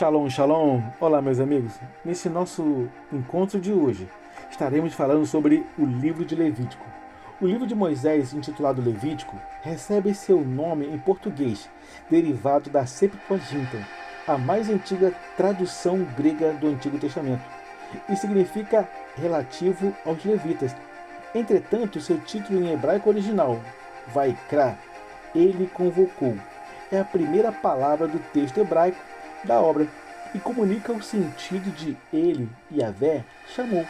Shalom, shalom! Olá, meus amigos! Nesse nosso encontro de hoje, estaremos falando sobre o livro de Levítico. O livro de Moisés, intitulado Levítico, recebe seu nome em português, derivado da Septuaginta, a mais antiga tradução grega do Antigo Testamento, e significa relativo aos levitas. Entretanto, seu título em hebraico original, Vaikra, ele convocou, é a primeira palavra do texto hebraico da obra e comunica o sentido de ele, Yahvé, chamou.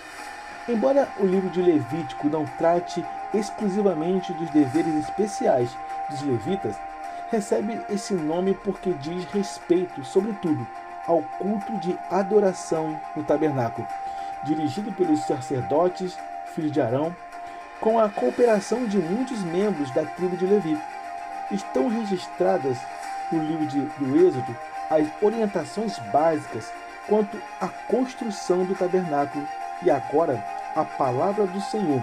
Embora o livro de Levítico não trate exclusivamente dos deveres especiais dos levitas, recebe esse nome porque diz respeito, sobretudo, ao culto de adoração no tabernáculo, dirigido pelos sacerdotes, filhos de Arão, com a cooperação de muitos membros da tribo de Levi. Estão registradas no livro do Êxodo as orientações básicas quanto à construção do tabernáculo e agora a palavra do Senhor,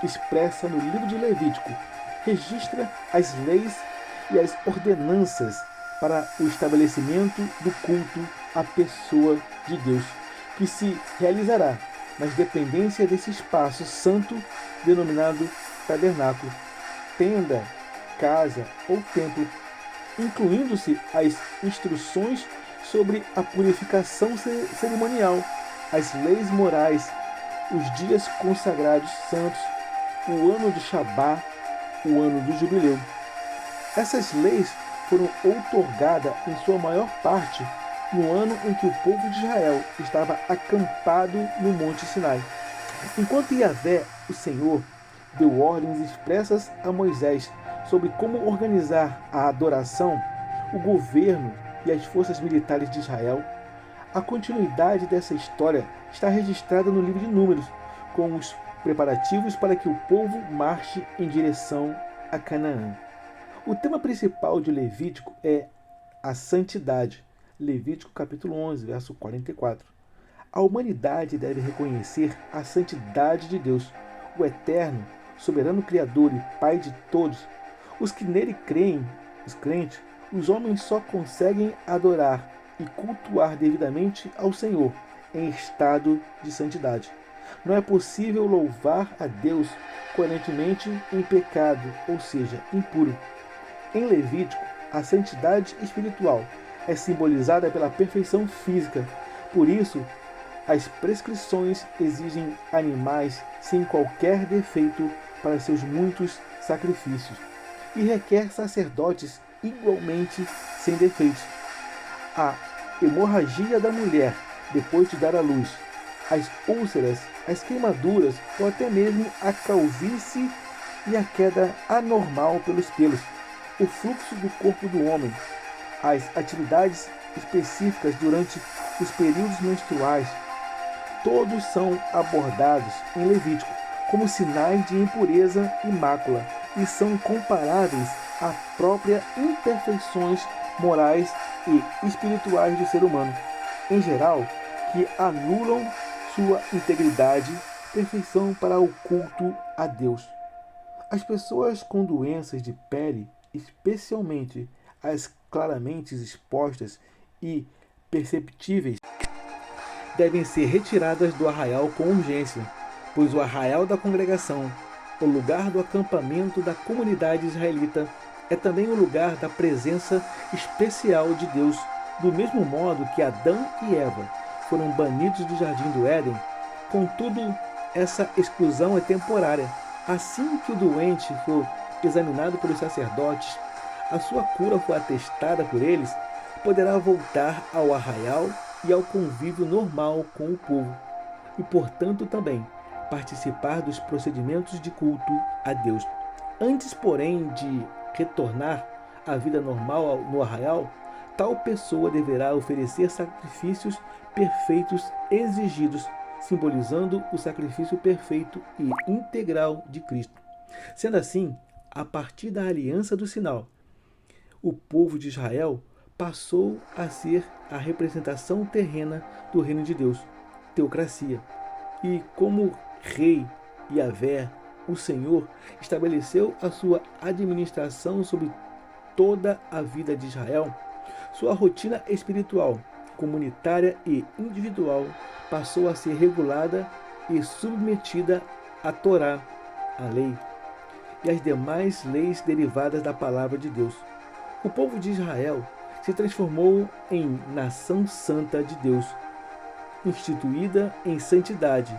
expressa no livro de Levítico, registra as leis e as ordenanças para o estabelecimento do culto à pessoa de Deus, que se realizará nas dependências desse espaço santo denominado tabernáculo, tenda, casa ou templo, incluindo-se as instruções sobre a purificação cerimonial, as leis morais, os dias consagrados santos, o ano do Shabá, o ano do jubileu. Essas leis foram outorgadas em sua maior parte no ano em que o povo de Israel estava acampado no Monte Sinai. Enquanto Yahvé, o Senhor, deu ordens expressas a Moisés sobre como organizar a adoração, o governo e as forças militares de Israel, a continuidade dessa história está registrada no livro de Números, com os preparativos para que o povo marche em direção a Canaã. O tema principal de Levítico é a santidade. Levítico capítulo 11, verso 44. A humanidade deve reconhecer a santidade de Deus, o eterno, soberano Criador e Pai de todos. Os que nele creem, os crentes, os homens só conseguem adorar e cultuar devidamente ao Senhor em estado de santidade. Não é possível louvar a Deus coerentemente em pecado, ou seja, impuro. Em Levítico, a santidade espiritual é simbolizada pela perfeição física. Por isso, as prescrições exigem animais sem qualquer defeito para seus muitos sacrifícios e requer sacerdotes igualmente sem defeitos. A hemorragia da mulher depois de dar à luz, as úlceras, as queimaduras ou até mesmo a calvície e a queda anormal pelos pelos, o fluxo do corpo do homem, as atividades específicas durante os períodos menstruais, todos são abordados em Levítico como sinais de impureza e mácula e são comparáveis à própria imperfeições morais e espirituais do ser humano, em geral, que anulam sua integridade, perfeição para o culto a Deus. As pessoas com doenças de pele, especialmente as claramente expostas e perceptíveis, devem ser retiradas do arraial com urgência, pois o arraial da congregação, o lugar do acampamento da comunidade israelita, é também o lugar da presença especial de Deus, do mesmo modo que Adão e Eva foram banidos do jardim do Éden. Contudo, essa exclusão é temporária. Assim que o doente for examinado pelos sacerdotes, a sua cura for atestada por eles, poderá voltar ao arraial e ao convívio normal com o povo, e portanto também participar dos procedimentos de culto a Deus. Antes, porém, de retornar à vida normal no arraial, tal pessoa deverá oferecer sacrifícios perfeitos exigidos, simbolizando o sacrifício perfeito e integral de Cristo. Sendo assim, a partir da aliança do sinal, o povo de Israel passou a ser a representação terrena do reino de Deus, teocracia. E como rei Yahvé, o Senhor, estabeleceu a sua administração sobre toda a vida de Israel, sua rotina espiritual comunitária e individual passou a ser regulada e submetida à Torá, a lei, e às demais leis derivadas da palavra de Deus. O povo de Israel se transformou em nação santa de Deus, instituída em santidade,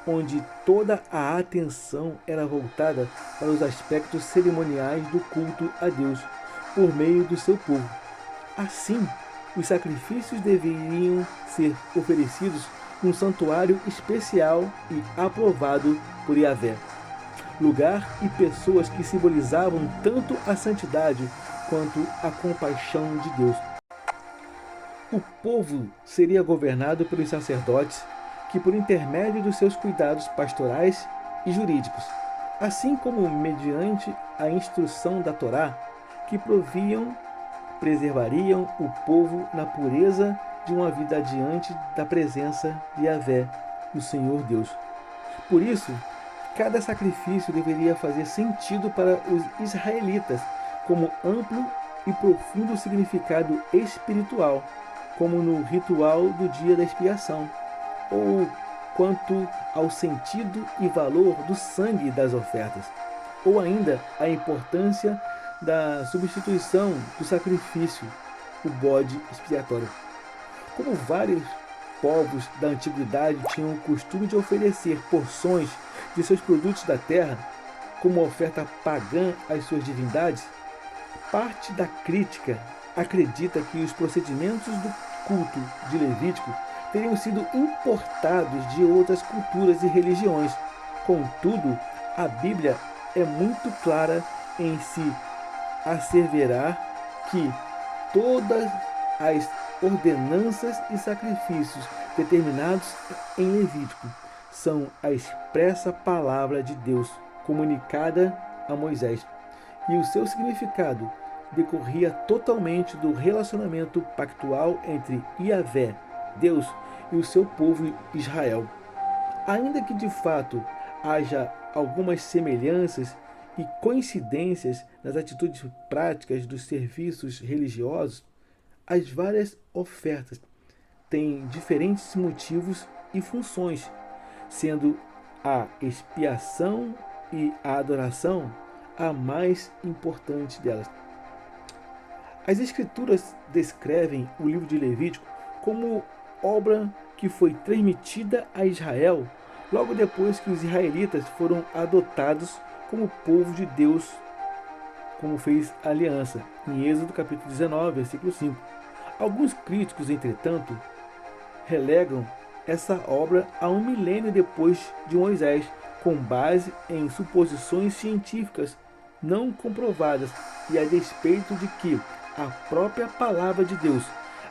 onde toda a atenção era voltada para os aspectos cerimoniais do culto a Deus por meio do seu povo. Assim, os sacrifícios deveriam ser oferecidos num santuário especial e aprovado por Yahvé, lugar e pessoas que simbolizavam tanto a santidade quanto a compaixão de Deus. O povo seria governado pelos sacerdotes, que por intermédio dos seus cuidados pastorais e jurídicos, assim como mediante a instrução da Torá, que preservariam o povo na pureza de uma vida diante da presença de Yahvé, o Senhor Deus. Por isso, cada sacrifício deveria fazer sentido para os israelitas, como amplo e profundo significado espiritual, como no ritual do dia da expiação, ou quanto ao sentido e valor do sangue das ofertas, ou ainda a importância da substituição do sacrifício, o bode expiatório. Como vários povos da antiguidade tinham o costume de oferecer porções de seus produtos da terra como oferta pagã às suas divindades, parte da crítica acredita que os procedimentos do culto de Levítico teriam sido importados de outras culturas e religiões. Contudo, a Bíblia é muito clara em se asseverar que todas as ordenanças e sacrifícios determinados em Levítico são a expressa palavra de Deus comunicada a Moisés, e o seu significado decorria totalmente do relacionamento pactual entre Yahvé, Deus, e o seu povo Israel. Ainda que de fato haja algumas semelhanças e coincidências nas atitudes práticas dos serviços religiosos, as várias ofertas têm diferentes motivos e funções, sendo a expiação e a adoração a mais importante delas. As Escrituras descrevem o livro de Levítico como obra que foi transmitida a Israel logo depois que os israelitas foram adotados como povo de Deus, como fez a aliança, em Êxodo capítulo 19, versículo 5. Alguns críticos, entretanto, relegam essa obra a um milênio depois de Moisés, com base em suposições científicas não comprovadas e a despeito de que a própria palavra de Deus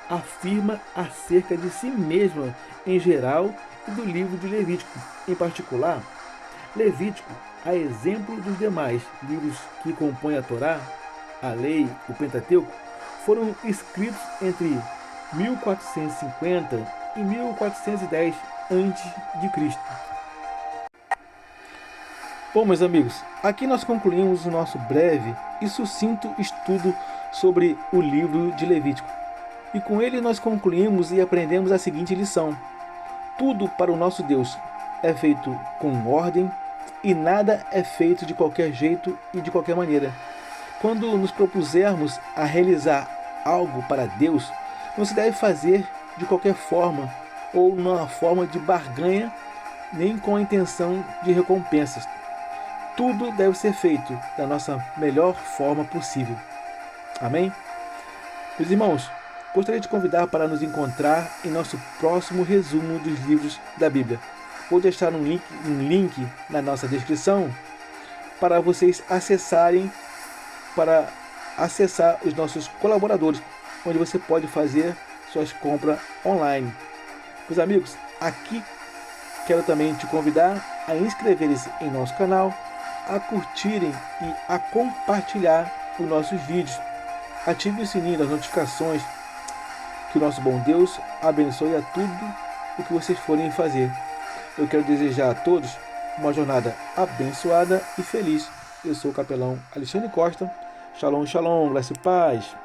afirma acerca de si mesma em geral e do livro de Levítico em particular. Levítico, a exemplo dos demais livros que compõem a Torá, a Lei, o Pentateuco, foram escritos entre 1450 e 1410 a.C. Bom, meus amigos, aqui nós concluímos o nosso breve e sucinto estudo sobre o livro de Levítico. E com ele nós concluímos e aprendemos a seguinte lição: tudo para o nosso Deus é feito com ordem e nada é feito de qualquer jeito e de qualquer maneira. Quando nos propusermos a realizar algo para Deus, não se deve fazer de qualquer forma ou numa forma de barganha, nem com a intenção de recompensas. Tudo deve ser feito da nossa melhor forma possível. Amém? Meus irmãos, gostaria de convidar para nos encontrar em nosso próximo resumo dos livros da Bíblia. Vou deixar um link na nossa descrição para vocês acessarem, para acessar os nossos colaboradores, onde você pode fazer suas compras online. Meus amigos, aqui quero também te convidar a inscrever-se em nosso canal, a curtirem e a compartilhar os nossos vídeos. Ative o sininho das notificações. Que o nosso bom Deus abençoe a tudo o que vocês forem fazer. Eu quero desejar a todos uma jornada abençoada e feliz. Eu sou o capelão Alexandre Costa. Shalom, shalom, graça e paz.